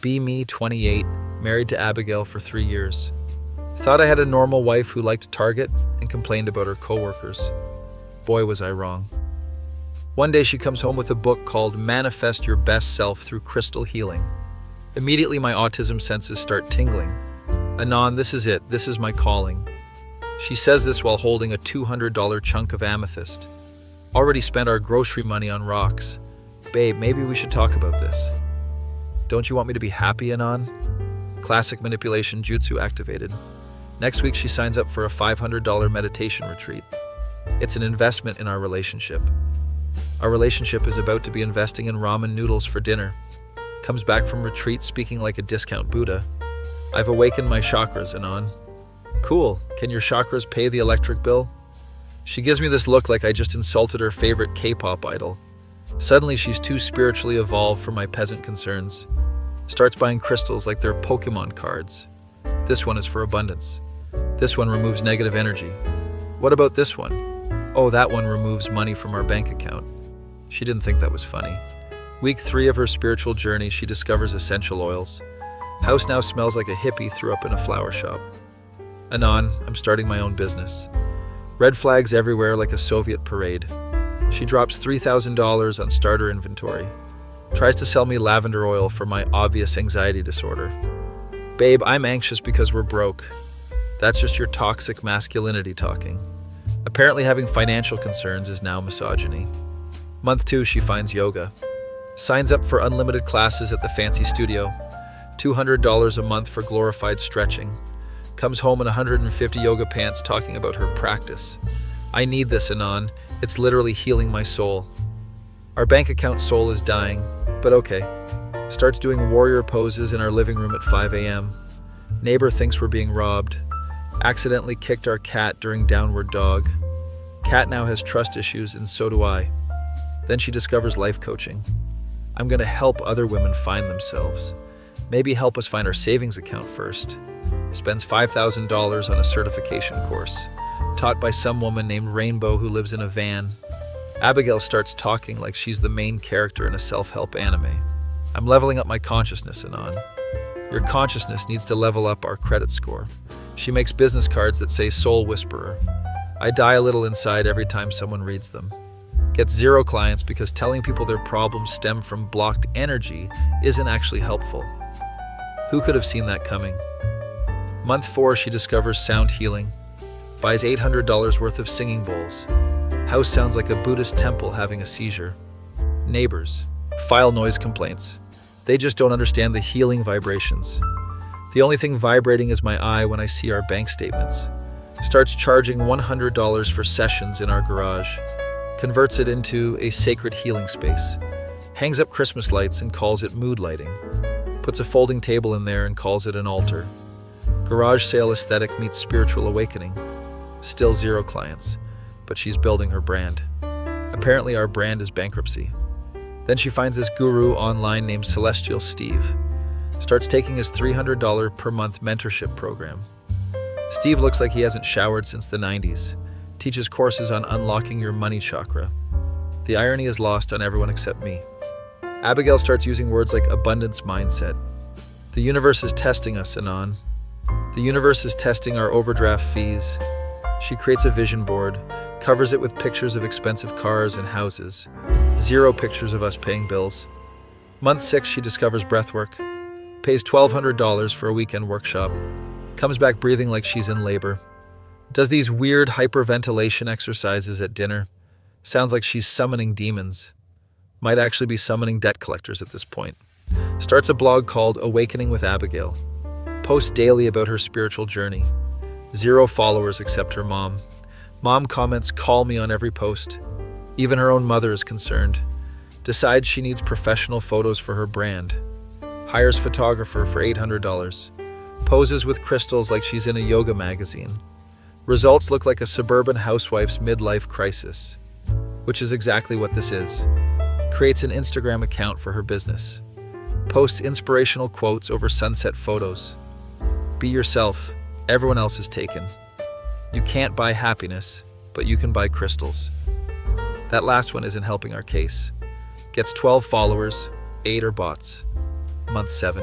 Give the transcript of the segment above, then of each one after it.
Be me, 28, married to Abigail for 3 years. Thought I had a normal wife who liked Target and complained about her coworkers. Boy, was I wrong. One day she comes home with a book called Manifest Your Best Self Through Crystal Healing. Immediately my autism senses start tingling. Anon, this is it. This is my calling. She says this while holding a $200 chunk of amethyst. Already spent our grocery money on rocks. Babe, maybe we should talk about this. Don't you want me to be happy, Anon? Classic manipulation jutsu activated. Next week she signs up for a $500 meditation retreat. It's an investment in our relationship. Our relationship is about to be investing in ramen noodles for dinner. Comes back from retreat speaking like a discount Buddha. I've awakened my chakras, Anon. Cool, can your chakras pay the electric bill? She gives me this look like I just insulted her favorite K-pop idol. Suddenly she's too spiritually evolved for my peasant concerns. Starts buying crystals like they're Pokemon cards. This one is for abundance. This one removes negative energy. What about this one? Oh, that one removes money from our bank account. She didn't think that was funny. Week 3 of her spiritual journey, she discovers essential oils. House now smells like a hippie threw up in a flower shop. Anon, I'm starting my own business. Red flags everywhere like a Soviet parade. She drops $3,000 on starter inventory. Tries to sell me lavender oil for my obvious anxiety disorder. Babe, I'm anxious because we're broke. That's just your toxic masculinity talking. Apparently having financial concerns is now misogyny. Month 2, she finds yoga. Signs up for unlimited classes at the fancy studio. $200 a month for glorified stretching. Comes home in 150 yoga pants talking about her practice. I need this, Anon. It's literally healing my soul. Our bank account soul is dying, but okay. Starts doing warrior poses in our living room at 5 a.m. Neighbor thinks we're being robbed. Accidentally kicked our cat during downward dog. Cat now has trust issues, and so do I. Then she discovers life coaching. I'm going to help other women find themselves. Maybe help us find our savings account first. Spends $5,000 on a certification course, taught by some woman named Rainbow who lives in a van. Abigail starts talking like she's the main character in a self-help anime. I'm leveling up my consciousness, Anon. Your consciousness needs to level up our credit score. She makes business cards that say Soul Whisperer. I die a little inside every time someone reads them. Gets 0 clients because telling people their problems stem from blocked energy isn't actually helpful. Who could have seen that coming? Month 4, she discovers sound healing. Buys $800 worth of singing bowls. House sounds like a Buddhist temple having a seizure. Neighbors file noise complaints. They just don't understand the healing vibrations. The only thing vibrating is my eye when I see our bank statements. Starts charging $100 for sessions in our garage. Converts it into a sacred healing space. Hangs up Christmas lights and calls it mood lighting. Puts a folding table in there and calls it an altar. Garage sale aesthetic meets spiritual awakening. Still 0 clients, but she's building her brand. Apparently our brand is Bankruptcy. Then she finds this guru online named Celestial Steve. Starts taking his $300 per month mentorship program. Steve looks like he hasn't showered since the 90s. Teaches courses on unlocking your money chakra. The irony is lost on everyone except me. Abigail starts using words like abundance mindset. The universe is testing us, Anon. The universe is testing our overdraft fees. She creates a vision board, covers it with pictures of expensive cars and houses. 0 pictures of us paying bills. Month 6, she discovers breathwork. Pays $1,200 for a weekend workshop. Comes back breathing like she's in labor. Does these weird hyperventilation exercises at dinner. Sounds like she's summoning demons. Might actually be summoning debt collectors at this point. Starts a blog called Awakening with Abigail. Posts daily about her spiritual journey. 0 followers except her mom. Mom comments, "Call me" on every post. Even her own mother is concerned. Decides she needs professional photos for her brand. Hires photographer for $800. Poses with crystals like she's in a yoga magazine. Results look like a suburban housewife's midlife crisis, which is exactly what this is. Creates an Instagram account for her business. Posts inspirational quotes over sunset photos. Be yourself. Everyone else is taken. You can't buy happiness, but you can buy crystals. That last one isn't helping our case. Gets 12 followers, 8 are bots. Month 7.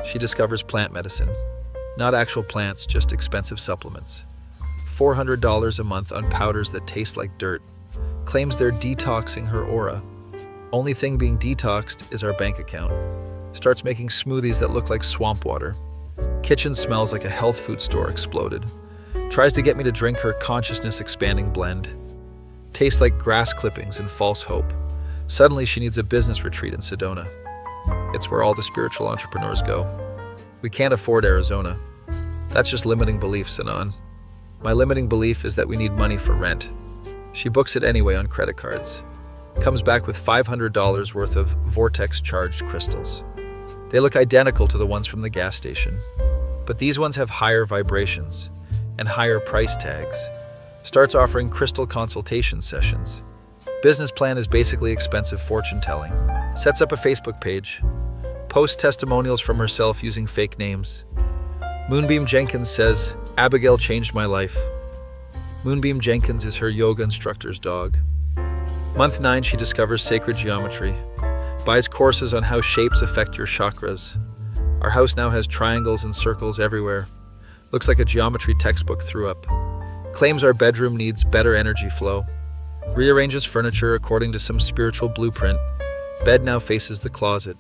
She discovers plant medicine. Not actual plants, just expensive supplements. $400 a month on powders that taste like dirt. Claims they're detoxing her aura. Only thing being detoxed is our bank account. Starts making smoothies that look like swamp water. Kitchen smells like a health food store exploded. Tries to get me to drink her consciousness-expanding blend. Tastes like grass clippings and false hope. Suddenly she needs a business retreat in Sedona. It's where all the spiritual entrepreneurs go. We can't afford Arizona. That's just limiting beliefs, Anon. My limiting belief is that we need money for rent. She books it anyway on credit cards. Comes back with $500 worth of vortex-charged crystals. They look identical to the ones from the gas station, but these ones have higher vibrations and higher price tags. Starts offering crystal consultation sessions. Business plan is basically expensive fortune-telling. Sets up a Facebook page. Posts testimonials from herself using fake names. Moonbeam Jenkins says, "Abigail changed my life." Moonbeam Jenkins is her yoga instructor's dog. Month 9, she discovers sacred geometry. Buys courses on how shapes affect your chakras. Our house now has triangles and circles everywhere. Looks like a geometry textbook threw up. Claims our bedroom needs better energy flow. Rearranges furniture according to some spiritual blueprint. Bed now faces the closet.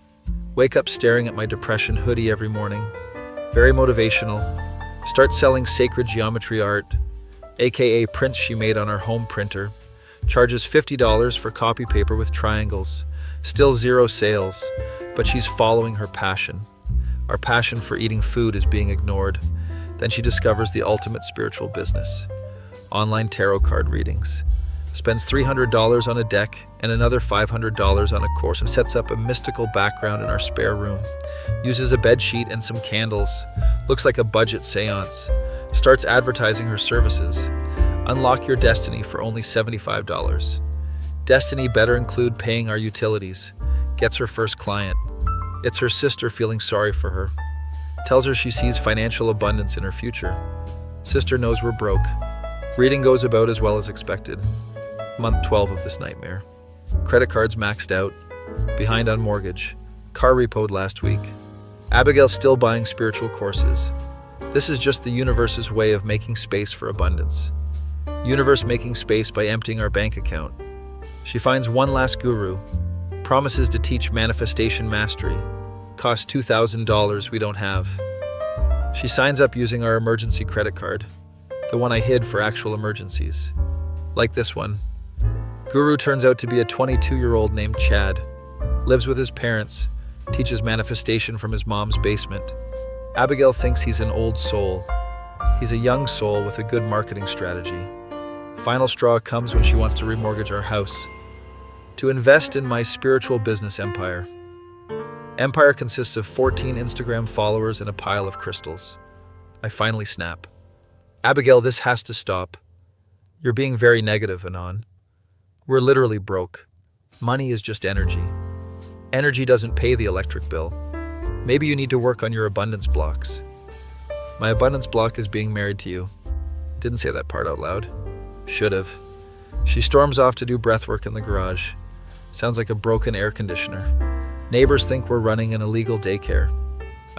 Wake up staring at my depression hoodie every morning. Very motivational. Start selling sacred geometry art, aka prints she made on our home printer. Charges $50 for copy paper with triangles. Still 0 sales, but she's following her passion. Our passion for eating food is being ignored. Then she discovers the ultimate spiritual business. Online tarot card readings. Spends $300 on a deck and another $500 on a course and sets up a mystical background in our spare room. Uses a bedsheet and some candles. Looks like a budget seance. Starts advertising her services. Unlock your destiny for only $75. Destiny better include paying our utilities. Gets her first client. It's her sister feeling sorry for her. Tells her she sees financial abundance in her future. Sister knows we're broke. Reading goes about as well as expected. Month 12 of this nightmare. Credit cards maxed out. Behind on mortgage. Car repoed last week. Abigail still buying spiritual courses. This is just the universe's way of making space for abundance. Universe making space by emptying our bank account. She finds one last guru. Promises to teach manifestation mastery. Costs $2,000 we don't have. She signs up using our emergency credit card. The one I hid for actual emergencies. Like this one. Guru turns out to be a 22-year-old named Chad. Lives with his parents. Teaches manifestation from his mom's basement. Abigail thinks he's an old soul. He's a young soul with a good marketing strategy. Final straw comes when she wants to remortgage our house. To invest in my spiritual business empire. Empire consists of 14 Instagram followers and a pile of crystals. I finally snap. Abigail, this has to stop. You're being very negative, Anon. We're literally broke. Money is just energy. Energy doesn't pay the electric bill. Maybe you need to work on your abundance blocks. My abundance block is being married to you. Didn't say that part out loud. Should've. She storms off to do breathwork in the garage. Sounds like a broken air conditioner. Neighbors think we're running an illegal daycare.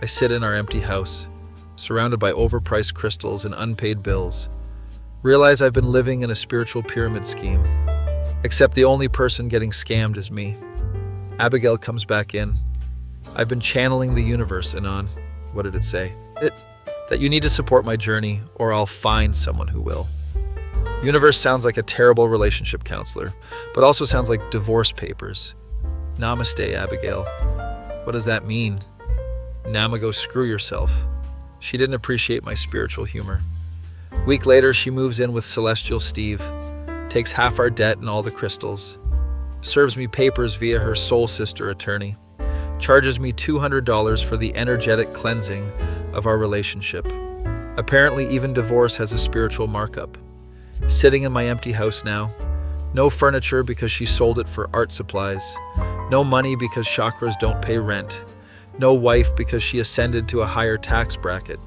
I sit in our empty house, surrounded by overpriced crystals and unpaid bills. Realize I've been living in a spiritual pyramid scheme. Except the only person getting scammed is me. Abigail comes back in. I've been channeling the universe, Anon. What did it say? That you need to support my journey, or I'll find someone who will. Universe sounds like a terrible relationship counselor, but also sounds like divorce papers. Namaste, Abigail. What does that mean? Nama, go screw yourself. She didn't appreciate my spiritual humor. Week later, she moves in with Celestial Steve, takes half our debt and all the crystals, serves me papers via her soul sister attorney, charges me $200 for the energetic cleansing of our relationship. Apparently, even divorce has a spiritual markup. Sitting in my empty house now. No furniture because she sold it for art supplies. No money because chakras don't pay rent. No wife because she ascended to a higher tax bracket.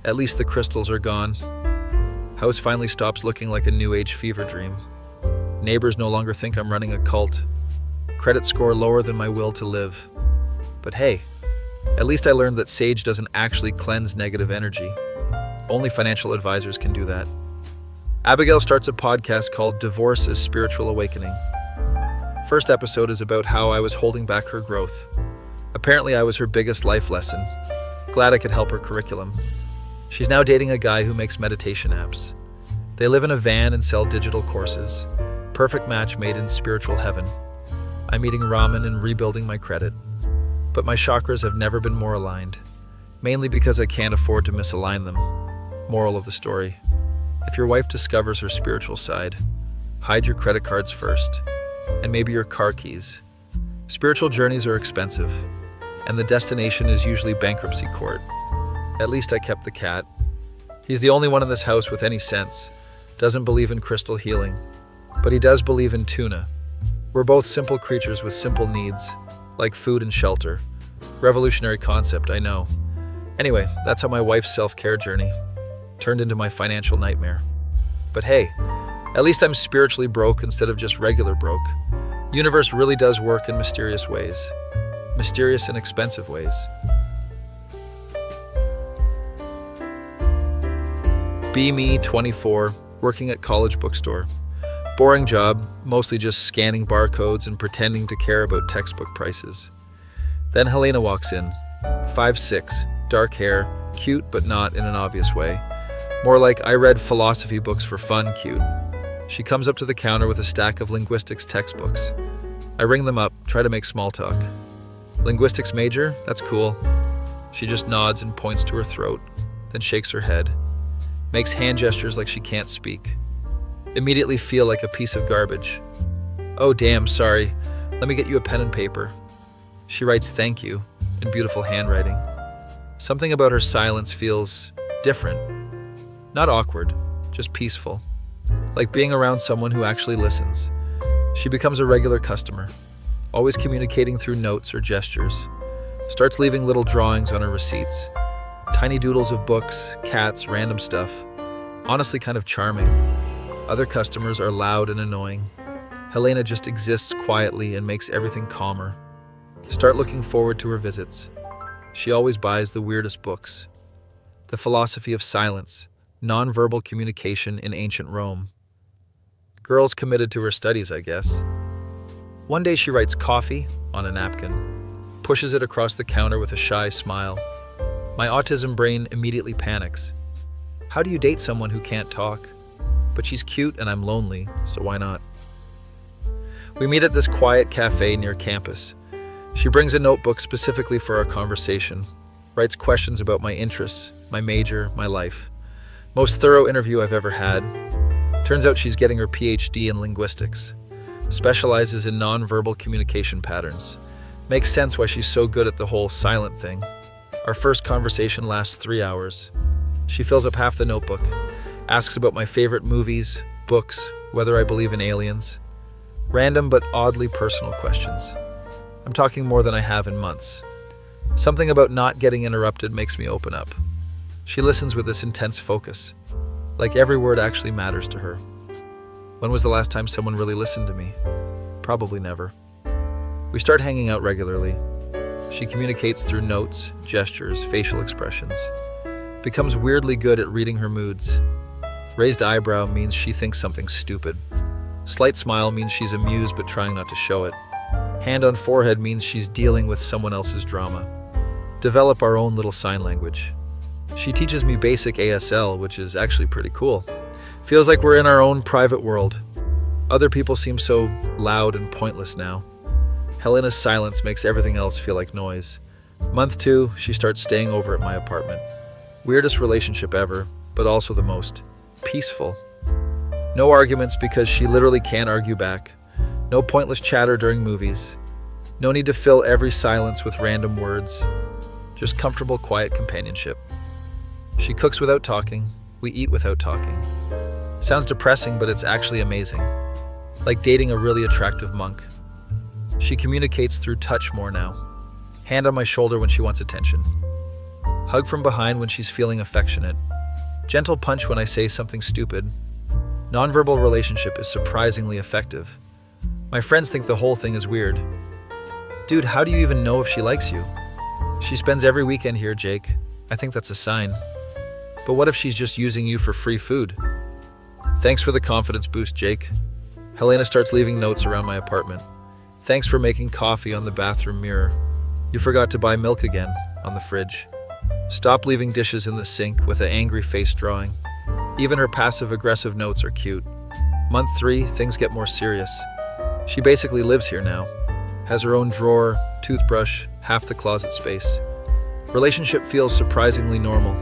At least the crystals are gone. House finally stops looking like a new age fever dream. Neighbors no longer think I'm running a cult. Credit score lower than my will to live. But hey, At least I learned that sage doesn't actually cleanse negative energy. Only financial advisors can do that. Abigail starts a podcast called Divorce is Spiritual Awakening. First episode is about how I was holding back her growth. Apparently I was her biggest life lesson. Glad I could help her curriculum. She's now dating a guy who makes meditation apps. They live in a van and sell digital courses. Perfect match made in spiritual heaven. I'm eating ramen and rebuilding my credit. But my chakras have never been more aligned, mainly because I can't afford to misalign them. Moral of the story: if your wife discovers her spiritual side, hide your credit cards first, and maybe your car keys. Spiritual journeys are expensive, and the destination is usually bankruptcy court. At least I kept the cat. He's the only one in this house with any sense. Doesn't believe in crystal healing, but he does believe in tuna. We're both simple creatures with simple needs, like food and shelter. Revolutionary concept, I know. Anyway, that's how my wife's self-care journey turned into my financial nightmare. But hey, at least I'm spiritually broke instead of just regular broke. Universe really does work in mysterious ways. Mysterious and expensive ways. Be me, 24, working at college bookstore. Boring job, mostly just scanning barcodes and pretending to care about textbook prices. Then Helena walks in, 5'6", dark hair, cute but not in an obvious way. More like I read philosophy books for fun cute. She comes up to the counter with a stack of linguistics textbooks. I ring them up, try to make small talk. Linguistics major? That's cool. She just nods and points to her throat, then shakes her head. Makes hand gestures like she can't speak. Immediately feel like a piece of garbage. Oh damn, sorry. Let me get you a pen and paper. She writes thank you in beautiful handwriting. Something about her silence feels different. Not awkward, just peaceful. Like being around someone who actually listens. She becomes a regular customer, always communicating through notes or gestures. Starts leaving little drawings on her receipts. Tiny doodles of books, cats, random stuff. Honestly kind of charming. Other customers are loud and annoying. Helena just exists quietly and makes everything calmer. Start looking forward to her visits. She always buys the weirdest books. The Philosophy of Silence, Nonverbal Communication in Ancient Rome. Girl's committed to her studies, I guess. One day she writes coffee on a napkin, pushes it across the counter with a shy smile. My autism brain immediately panics. How do you date someone who can't talk? But she's cute and I'm lonely, so why not? We meet at this quiet cafe near campus. She brings a notebook specifically for our conversation, writes questions about my interests, my major, my life. Most thorough interview I've ever had. Turns out she's getting her PhD in linguistics. Specializes in nonverbal communication patterns. Makes sense why she's so good at the whole silent thing. Our first conversation lasts 3 hours. She fills up half the notebook, asks about my favorite movies, books, whether I believe in aliens. Random but oddly personal questions. I'm talking more than I have in months. Something about not getting interrupted makes me open up. She listens with this intense focus, like every word actually matters to her. When was the last time someone really listened to me? Probably never. We start hanging out regularly. She communicates through notes, gestures, facial expressions. Becomes weirdly good at reading her moods. Raised eyebrow means she thinks something's stupid. Slight smile means she's amused but trying not to show it. Hand on forehead means she's dealing with someone else's drama. Develop our own little sign language. She teaches me basic ASL, which is actually pretty cool. Feels like we're in our own private world. Other people seem so loud and pointless now. Helena's silence makes everything else feel like noise. Month 2, she starts staying over at my apartment. Weirdest relationship ever, but also the most peaceful. No arguments because she literally can't argue back. No pointless chatter during movies. No need to fill every silence with random words. Just comfortable, quiet companionship. She cooks without talking. We eat without talking. Sounds depressing, but it's actually amazing. Like dating a really attractive monk. She communicates through touch more now. Hand on my shoulder when she wants attention. Hug from behind when she's feeling affectionate. Gentle punch when I say something stupid. Nonverbal relationship is surprisingly effective. My friends think the whole thing is weird. Dude, how do you even know if she likes you? She spends every weekend here, Jake. I think that's a sign. But what if she's just using you for free food? Thanks for the confidence boost, Jake. Helena starts leaving notes around my apartment. Thanks for making coffee on the bathroom mirror. You forgot to buy milk again on the fridge. Stop leaving dishes in the sink with an angry face drawing. Even her passive-aggressive notes are cute. Month 3, things get more serious. She basically lives here now. Has her own drawer, toothbrush, half the closet space. Relationship feels surprisingly normal,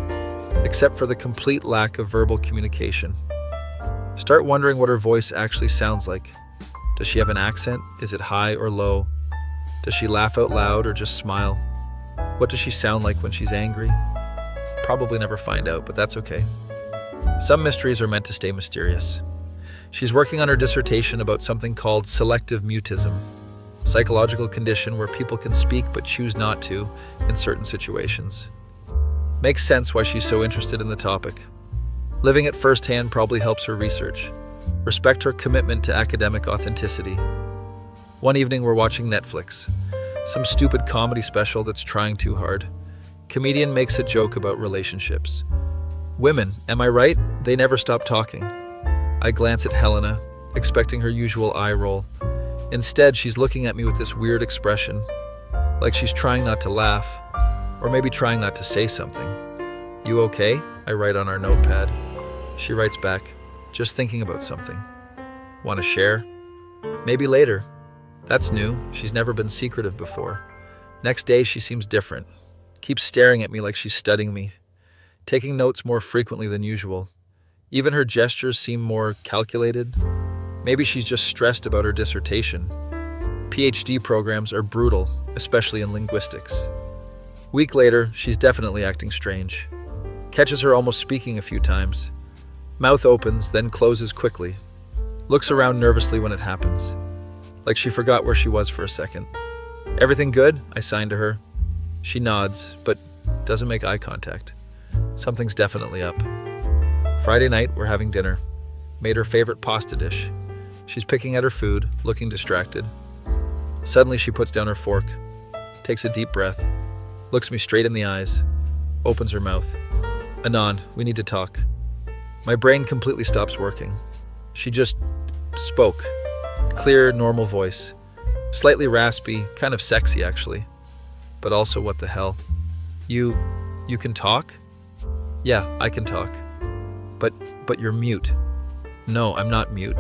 except for the complete lack of verbal communication. Start wondering what her voice actually sounds like. Does she have an accent? Is it high or low? Does she laugh out loud or just smile? What does she sound like when she's angry? Probably never find out, but that's okay. Some mysteries are meant to stay mysterious. She's working on her dissertation about something called selective mutism, psychological condition where people can speak but choose not to in certain situations. Makes sense why she's so interested in the topic. Living it firsthand probably helps her research. Respect her commitment to academic authenticity. One evening we're watching Netflix. Some stupid comedy special that's trying too hard. Comedian makes a joke about relationships. Women, am I right? They never stop talking. I glance at Helena, expecting her usual eye roll. Instead, she's looking at me with this weird expression, like she's trying not to laugh, or maybe trying not to say something. You okay? I write on our notepad. She writes back, just thinking about something. Want to share? Maybe later. That's new. She's never been secretive before. Next day, she seems different. Keeps staring at me like she's studying me. Taking notes more frequently than usual. Even her gestures seem more calculated. Maybe she's just stressed about her dissertation. PhD programs are brutal, especially in linguistics. Week later, she's definitely acting strange. Catches her almost speaking a few times. Mouth opens, then closes quickly. Looks around nervously when it happens. Like she forgot where she was for a second. Everything good? I sign to her. She nods, but doesn't make eye contact. Something's definitely up. Friday night, we're having dinner. Made her favorite pasta dish. She's picking at her food, looking distracted. Suddenly she puts down her fork, takes a deep breath, looks me straight in the eyes, opens her mouth. Anon, we need to talk. My brain completely stops working. She just spoke. Clear, normal voice. Slightly raspy, kind of sexy actually. But also what the hell? You can talk? Yeah, I can talk. But you're mute. No, I'm not mute.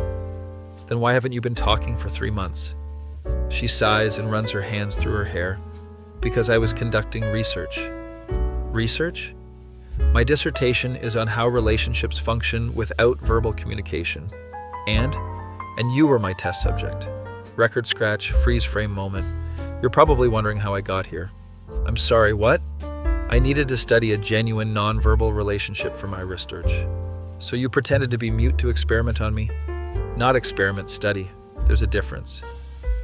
Then why haven't you been talking for 3 months? She sighs and runs her hands through her hair. Because I was conducting research. Research? My dissertation is on how relationships function without verbal communication. And you were my test subject. Record scratch, freeze frame moment. You're probably wondering how I got here. I'm sorry, what? I needed to study a genuine nonverbal relationship for my research. So you pretended to be mute to experiment on me? Not experiment, study. There's a difference.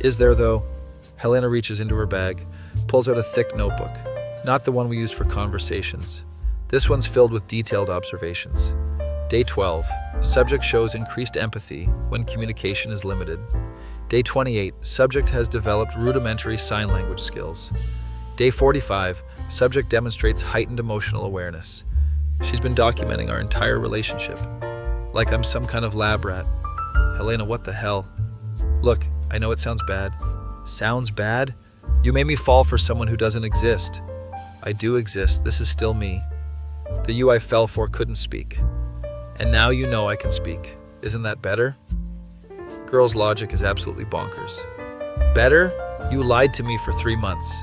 Is there though? Helena reaches into her bag, pulls out a thick notebook. Not the one we use for conversations. This one's filled with detailed observations. Day 12. Subject shows increased empathy when communication is limited. Day 28. Subject has developed rudimentary sign language skills. Day 45. Subject demonstrates heightened emotional awareness. She's been documenting our entire relationship. Like I'm some kind of lab rat. Helena, what the hell? Look, I know it sounds bad. Sounds bad? You made me fall for someone who doesn't exist. I do exist. This is still me. The you I fell for couldn't speak. And now you know I can speak. Isn't that better? Girl's logic is absolutely bonkers. Better? You lied to me for 3 months.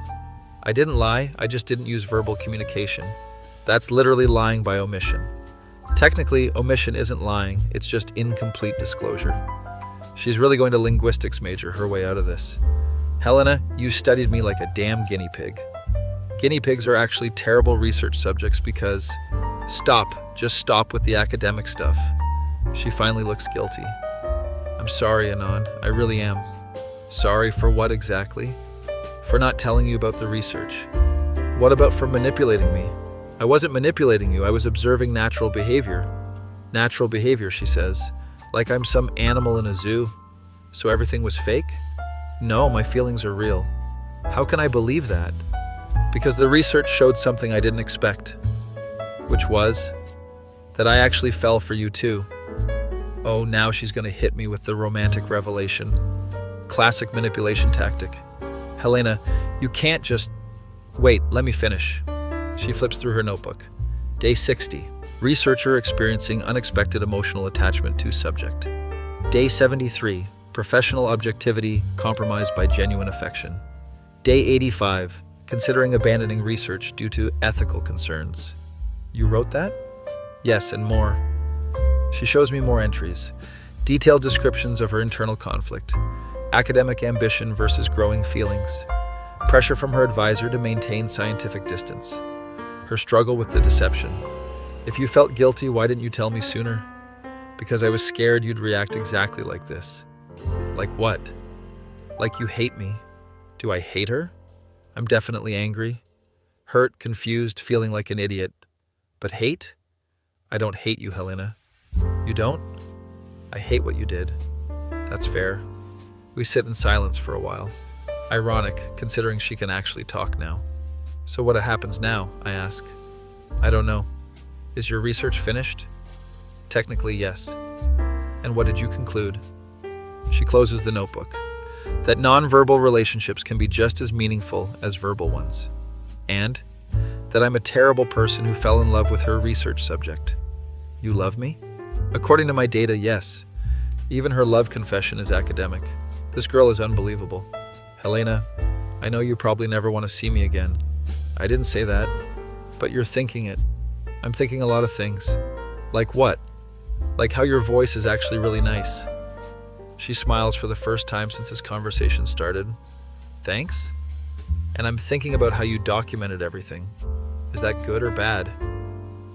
I didn't lie, I just didn't use verbal communication. That's literally lying by omission. Technically, omission isn't lying, it's just incomplete disclosure. She's really going to linguistics major her way out of this. Helena, you studied me like a damn guinea pig. Guinea pigs are actually terrible research subjects because... Stop, just stop with the academic stuff. She finally looks guilty. I'm sorry, Anon, I really am. Sorry for what exactly? For not telling you about the research. What about for manipulating me? I wasn't manipulating you, I was observing natural behavior. Natural behavior, she says. Like I'm some animal in a zoo. So everything was fake? No, my feelings are real. How can I believe that? Because the research showed something I didn't expect, which was that I actually fell for you too. Oh, now she's going to hit me with the romantic revelation. Classic manipulation tactic. Helena, you can't just... Wait, let me finish. She flips through her notebook. Day 60. Researcher experiencing unexpected emotional attachment to subject. Day 73. Professional objectivity compromised by genuine affection. Day 85. Considering abandoning research due to ethical concerns. You wrote that? Yes, and more. She shows me more entries. Detailed descriptions of her internal conflict. Academic ambition versus growing feelings. Pressure from her advisor to maintain scientific distance. Her struggle with the deception. If you felt guilty, why didn't you tell me sooner? Because I was scared you'd react exactly like this. Like what? Like you hate me. Do I hate her? I'm definitely angry. Hurt, confused, feeling like an idiot. But hate? I don't hate you, Helena. You don't? I hate what you did. That's fair. We sit in silence for a while. Ironic, considering she can actually talk now. So what happens now? I ask. I don't know. Is your research finished? Technically, yes. And what did you conclude? She closes the notebook. That nonverbal relationships can be just as meaningful as verbal ones. And that I'm a terrible person who fell in love with her research subject. You love me? According to my data, yes. Even her love confession is academic. This girl is unbelievable. Helena, I know you probably never want to see me again. I didn't say that, but you're thinking it. I'm thinking a lot of things. Like what? Like how your voice is actually really nice. She smiles for the first time since this conversation started. Thanks? And I'm thinking about how you documented everything. Is that good or bad?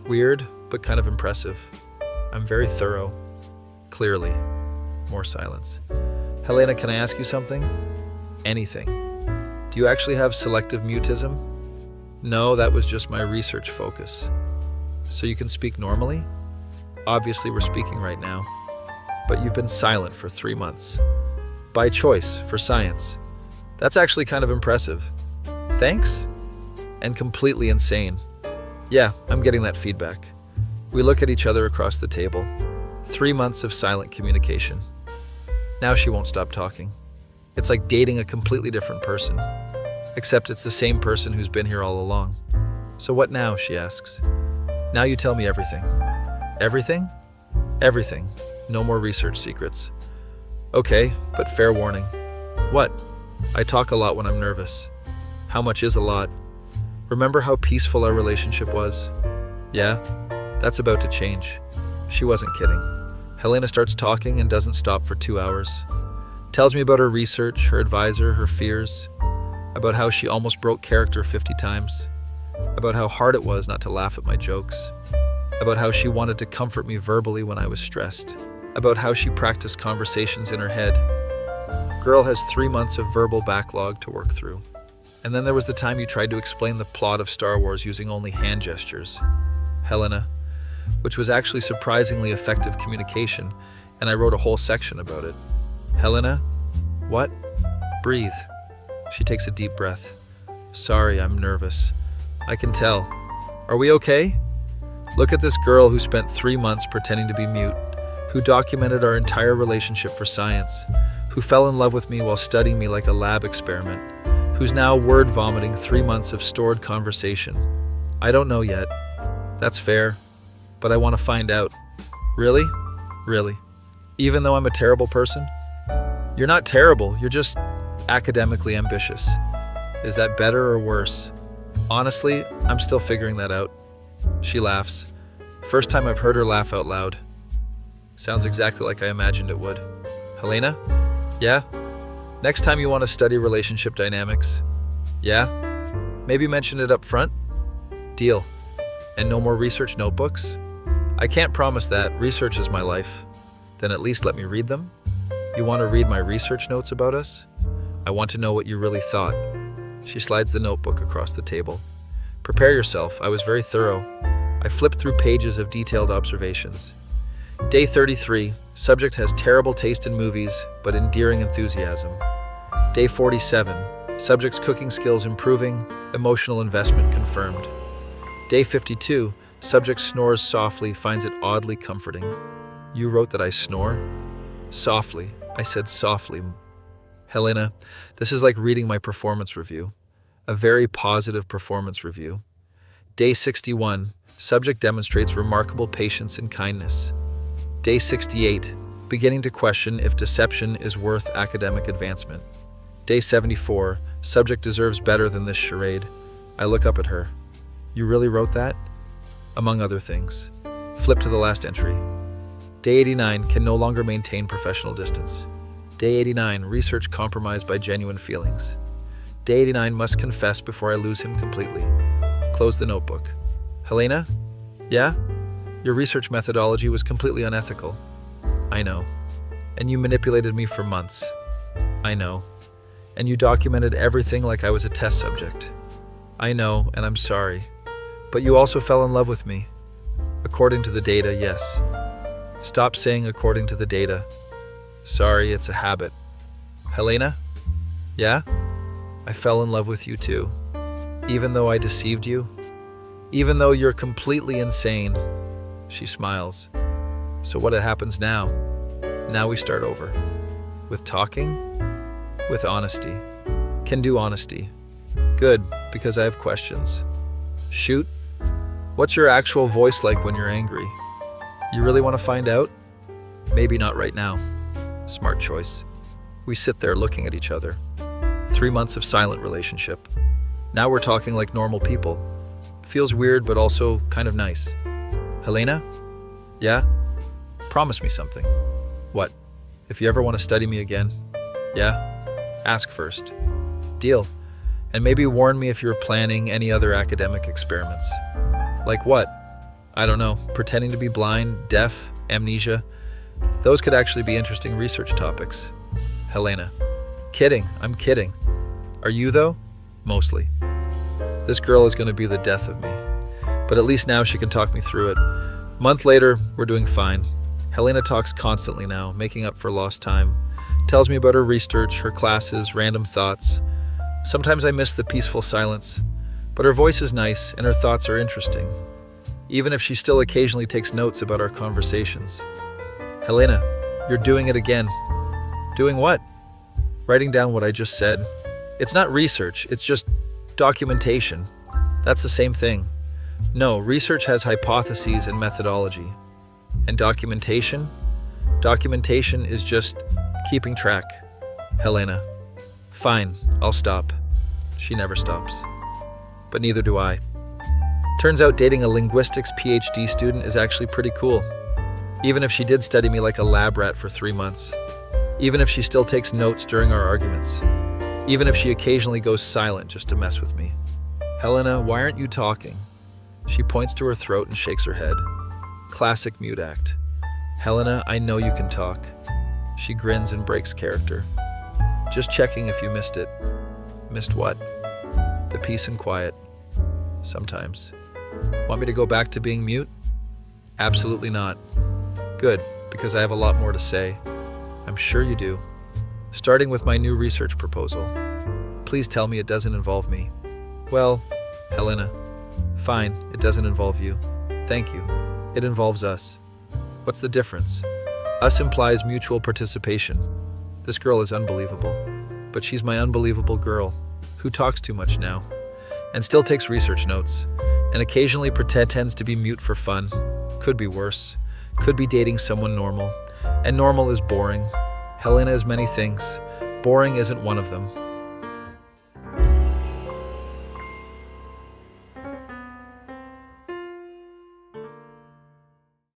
Weird, but kind of impressive. I'm very thorough. Clearly. More silence. Helena, can I ask you something? Anything. Do you actually have selective mutism? No, that was just my research focus. So you can speak normally? Obviously, we're speaking right now. But you've been silent for 3 months. By choice, for science. That's actually kind of impressive. Thanks? And completely insane. Yeah, I'm getting that feedback. We look at each other across the table. 3 months of silent communication. Now she won't stop talking. It's like dating a completely different person. Except it's the same person who's been here all along. So what now, she asks. Now you tell me everything. Everything? Everything. No more research secrets. Okay, but fair warning. What? I talk a lot when I'm nervous. How much is a lot? Remember how peaceful our relationship was? Yeah, that's about to change. She wasn't kidding. Helena starts talking and doesn't stop for 2 hours. Tells me about her research, her advisor, her fears. About how she almost broke character 50 times. About how hard it was not to laugh at my jokes. About how she wanted to comfort me verbally when I was stressed. About how she practiced conversations in her head. Girl has 3 months of verbal backlog to work through. And then there was the time you tried to explain the plot of Star Wars using only hand gestures. Helena, which was actually surprisingly effective communication, and I wrote a whole section about it. Helena? What? Breathe. She takes a deep breath. Sorry, I'm nervous. I can tell. Are we okay? Look at this girl who spent 3 months pretending to be mute, who documented our entire relationship for science, who fell in love with me while studying me like a lab experiment, who's now word vomiting 3 months of stored conversation. I don't know yet. That's fair, but I want to find out. Really? Really? Even though I'm a terrible person? You're not terrible, you're just academically ambitious. Is that better or worse? Honestly, I'm still figuring that out. She laughs. First time I've heard her laugh out loud. Sounds exactly like I imagined it would. Helena? Yeah? Next time you want to study relationship dynamics? Yeah? Maybe mention it up front? Deal. And no more research notebooks? I can't promise that. Research is my life. Then at least let me read them? You want to read my research notes about us? I want to know what you really thought. She slides the notebook across the table. Prepare yourself. I was very thorough. I flipped through pages of detailed observations. Day 33. Subject has terrible taste in movies, but endearing enthusiasm. Day 47. Subject's cooking skills improving, emotional investment confirmed. Day 52, subject snores softly, finds it oddly comforting. You wrote that I snore? Softly. I said softly. Helena, this is like reading my performance review. A very positive performance review. Day 61, subject demonstrates remarkable patience and kindness. Day 68, beginning to question if deception is worth academic advancement. Day 74, subject deserves better than this charade. I look up at her. You really wrote that? Among other things. Flip to the last entry. Day 89, can no longer maintain professional distance. Day 89, research compromised by genuine feelings. Day 89, must confess before I lose him completely. Close the notebook. Helena? Yeah? Your research methodology was completely unethical. I know. And you manipulated me for months. I know. And you documented everything like I was a test subject. I know, and I'm sorry. But you also fell in love with me. According to the data, yes. Stop saying according to the data. Sorry, it's a habit. Helena? Yeah? I fell in love with you too. Even though I deceived you? Even though you're completely insane? She smiles. So what happens now? Now we start over. With talking? With honesty. Can do honesty. Good, because I have questions. Shoot. What's your actual voice like when you're angry? You really want to find out? Maybe not right now. Smart choice. We sit there looking at each other. 3 months of silent relationship. Now we're talking like normal people. Feels weird, but also kind of nice. Helena? Yeah? Promise me something. What? If you ever want to study me again? Yeah? Ask first. Deal. And maybe warn me if you're planning any other academic experiments. Like what? I don't know. Pretending to be blind, deaf, amnesia. Those could actually be interesting research topics. Helena. Kidding. I'm kidding. Are you though? Mostly. This girl is going to be the death of me. But at least now she can talk me through it. Month later, we're doing fine. Helena talks constantly now, making up for lost time. Tells me about her research, her classes, random thoughts. Sometimes I miss the peaceful silence. But her voice is nice and her thoughts are interesting. Even if she still occasionally takes notes about our conversations. Helena, you're doing it again. Doing what? Writing down what I just said. It's not research, it's just documentation. That's the same thing. No, research has hypotheses and methodology. And documentation? Documentation is just keeping track. Helena. Fine, I'll stop. She never stops. But neither do I. Turns out dating a linguistics PhD student is actually pretty cool. Even if she did study me like a lab rat for 3 months. Even if she still takes notes during our arguments. Even if she occasionally goes silent just to mess with me. Helena, why aren't you talking? She points to her throat and shakes her head. Classic mute act. Helena, I know you can talk. She grins and breaks character. Just checking if you missed it. Missed what? The peace and quiet. Sometimes. Want me to go back to being mute? Absolutely not. Good, because I have a lot more to say. I'm sure you do. Starting with my new research proposal. Please tell me it doesn't involve me. Well, Helena, fine, it doesn't involve you. Thank you. It involves us. What's the difference? Us implies mutual participation. This girl is unbelievable. But she's my unbelievable girl, who talks too much now, and still takes research notes, and occasionally pretends to be mute for fun. Could be worse. Could be dating someone normal. And normal is boring. Helena is many things. Boring isn't one of them.